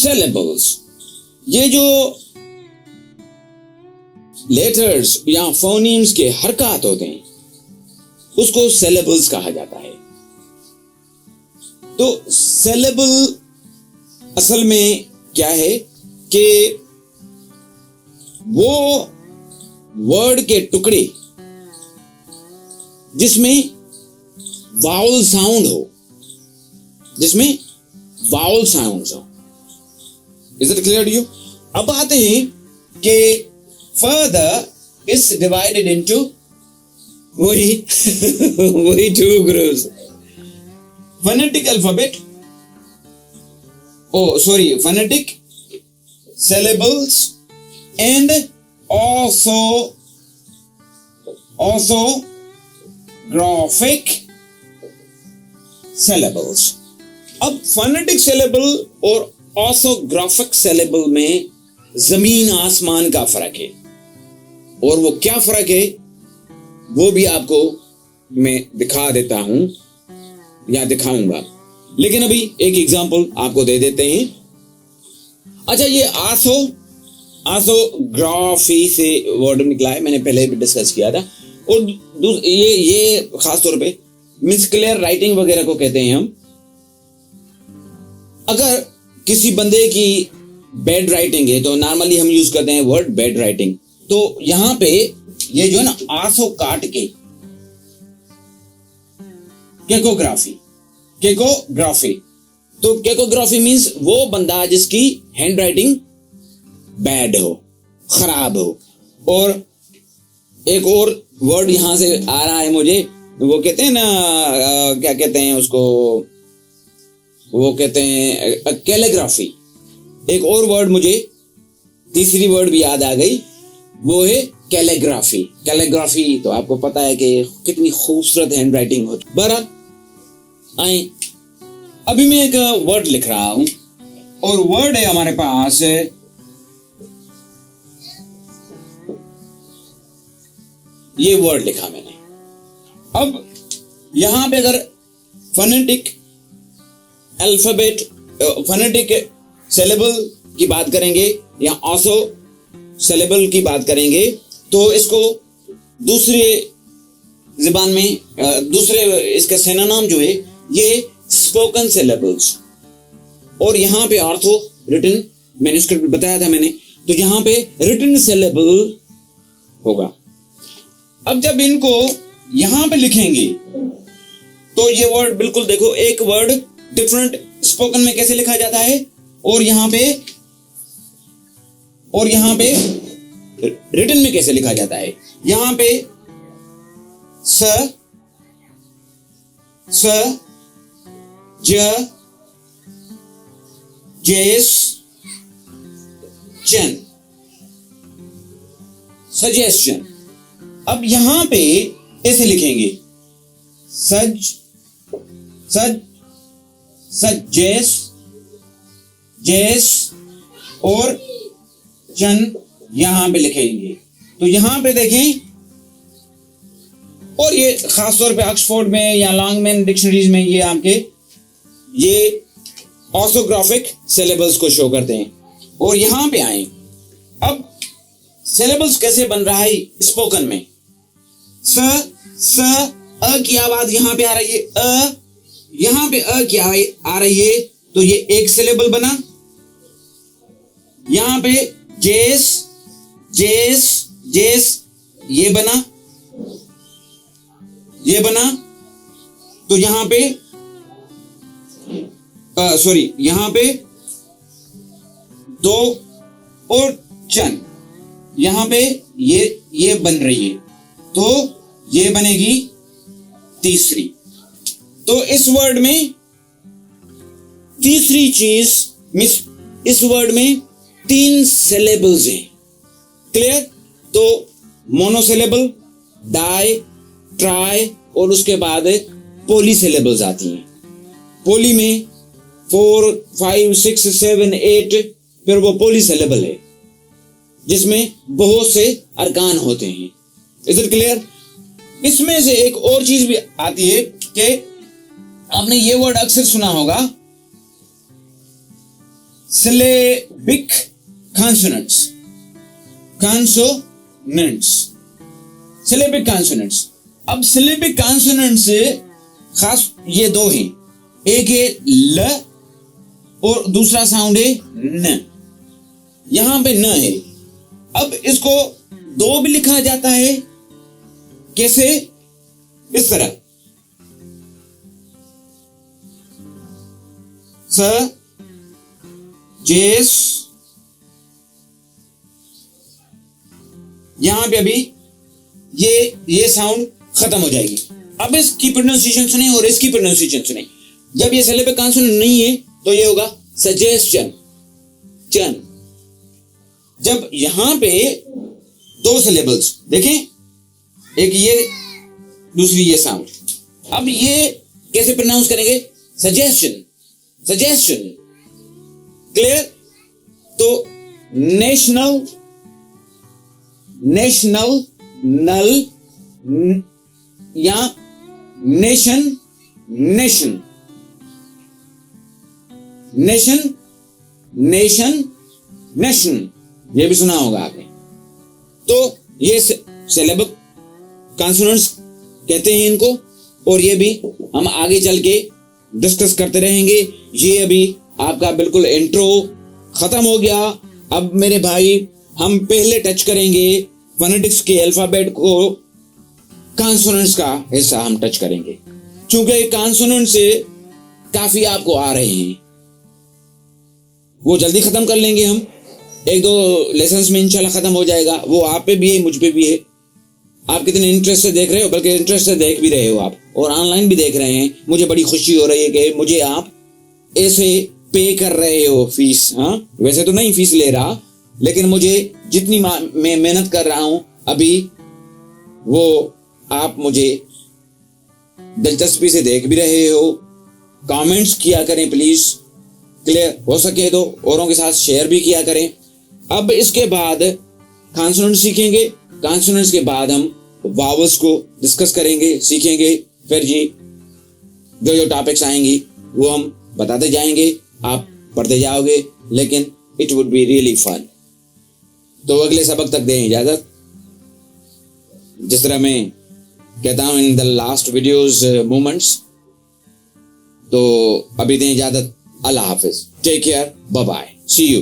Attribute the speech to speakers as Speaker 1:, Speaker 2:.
Speaker 1: syllables, ये जो letters या फोनीम्स के हरकत होते हैं उसको syllables कहा जाता है। तो syllable असल में क्या है कि वो वर्ड के टुकड़े जिसमें वाउल साउंड हो, जिसमें वाउल साउंड हो। Is it clear to you? अब आते हैं कि फर्दर इज डिवाइडेड इनटू वही two groups, phonetic alphabet, phonetic syllables and orthographic syllables। अब फोनेटिक syllable और ऑर्थोग्राफिक syllable में जमीन आसमान का फर्क है, और वो क्या फर्क है वो भी आपको मैं दिखा देता हूं या दिखाऊंगा, लेकिन अभी एक एग्जांपल आपको दे देते हैं। अच्छा, ये आर्थोग्राफी से वर्ड निकला है, मैंने पहले भी डिस्कस किया था, और ये खास तौर पे मिसक्लियर राइटिंग वगैरह को कहते हैं हम। अगर किसी बंदे की बैड राइटिंग है तो नॉर्मली हम यूज करते हैं वर्ड बैड राइटिंग। तो यहां पे ये जो है ना आर्थो काट के केकोग्राफी, तो केकोग्राफी मीन्स वो बंदा जिसकी हैंड राइटिंग बैड हो, खराब हो। और एक और वर्ड यहां से आ रहा है मुझे, वो कहते हैं ना क्या कहते हैं उसको, वो कहते हैं कैलीग्राफी। एक और वर्ड मुझे, तीसरी वर्ड भी याद आ गई, वो है कैलीग्राफी। कैलीग्राफी तो आपको पता है कि कितनी खूबसूरत हैंड राइटिंग होती। बहरहाल आए, अभी मैं एक वर्ड लिख रहा हूं, और वर्ड है हमारे पास ये वर्ड लिखा मैंने। अब यहां पे अगर फोनेटिक अल्फाबेट, फोनेटिक सिलेबल की बात करेंगे या ऑर्थो सिलेबल की बात करेंगे, तो इसको दूसरे ज़बान में दूसरे इसका सिनोनिम जो है ये स्पोकन सिलेबल्स, और यहां पे ऑर्थो रिटन मैन्युस्क्रिप्ट बताया था मैंने, तो यहां पे रिटन सिलेबल होगा। अब जब इनको यहां पे लिखेंगे तो ये वर्ड बिल्कुल देखो, एक वर्ड डिफरेंट स्पोकन में कैसे लिखा जाता है और यहां पे रिटन में कैसे लिखा जाता है। यहां पे स ज जेस चन, सजेशन। अब यहां पे ऐसे लिखेंगे जेस और चन यहां पे लिखेंगे। तो यहां पे देखें, और ये खासतौर पे ऑक्सफोर्ड में या लॉन्गमैन डिक्शनरीज में ये आपके ये ऑर्थोग्राफिक सिलेबल्स को शो करते हैं। और यहां पे आए, अब सिलेबल्स कैसे बन रहा है स्पोकन में। अ की आवाज यहां पे आ रही है, यहां पे अ की आ रही है, तो ये एक सिलेबल बना। यहां पे जेस ये बना, तो यहां पे यहां पे दो और चन, यहां पे ये बन रही है, तो ये बनेगी तीसरी। तो इस वर्ड में तीसरी चीज मिस, इस वर्ड में 3 सिलेबल्स हैं। क्लियर? तो मोनोसिलेबल, डाई, ट्राई, और उसके बाद पोली सिलेबल्स आती हैं। पोली में 4, 5, 6, 7, 8, फिर वो पोली सिलेबल है जिसमें बहुत से अरकान होते हैं। Is it clear? इसमें से एक और चीज भी आती है कि आपने ये वर्ड अक्सर सुना होगा, syllabic consonants, syllabic consonants। अब syllabic consonants खास ये दो हैं, एक है ल और दूसरा साउंड है न। यहां पे न है। अब इसको दो भी लिखा जाता है, कैसे? इस तरह, स जेस। यहां पे अभी ये साउंड खत्म हो जाएगी। अब इसकी प्रोनाउंसिएशन सुने और इसकी प्रोनाउंसिएशन सुने। जब ये सिलेबिक कॉन्सोनेंट नहीं है तो ये होगा सजेशन, चन। जब यहां पे दो सिलेबल्स देखें, एक ये दूसरी ये साउंड, अब ये कैसे प्रोनाउंस करेंगे? Suggestion, suggestion. क्लियर? तो नेशनल, नेशनल, नल या nation, nation, nation, nation, nation, ये भी सुना होगा आपने। तो ये सिलेबिक कॉन्सोनेंट्स कहते हैं इनको, और ये भी हम आगे चल के डिस्कस करते रहेंगे। ये अभी आपका बिल्कुल इंट्रो खत्म हो गया। अब मेरे भाई हम पहले टच करेंगे फोनेटिक्स के अल्फाबेट को, कॉन्सोनेंट्स का हिस्सा हम टच करेंगे, क्योंकि कॉन्सोनेंट से काफी आपको आ रहे हैं, वो जल्दी खत्म कर लेंगे हम। एक दो लेसन्स में इंशाल्लाह खत्म हो जाएगा। वो आप पे भी है, मुझ पे भी है। आप कितने इंटरेस्ट से देख रहे हो, बल्कि इंटरेस्ट से देख भी रहे हो आप, और ऑनलाइन भी देख रहे हैं। मुझे बड़ी खुशी हो रही है कि मुझे आप ऐसे पे कर रहे हो फीस। हाँ, वैसे तो नहीं फीस ले रहा, लेकिन मुझे जितनी मैं मेहनत कर रहा हूं अभी, वो आप मुझे दिलचस्पी से देख भी रहे हो। कमेंट्स किया करें प्लीज, क्लियर? हो सके तो औरों के साथ शेयर भी किया करें। अब इसके बाद कॉन्सोनेंट सीखेंगे। कॉन्सोनेंट्स के बाद हम वावल्स को डिस्कस करेंगे, सीखेंगे। फिर जी जो जो टॉपिक्स आएंगी वो हम बताते जाएंगे, आप पढ़ते जाओगे, लेकिन it would be really fun. तो अगले सबक तक दें इजाजत। जिस तरह मैं कहता हूं in the last videos moments, तो अभी दें इजाजत। अल्लाह हाफिज, take care, bye bye, see you.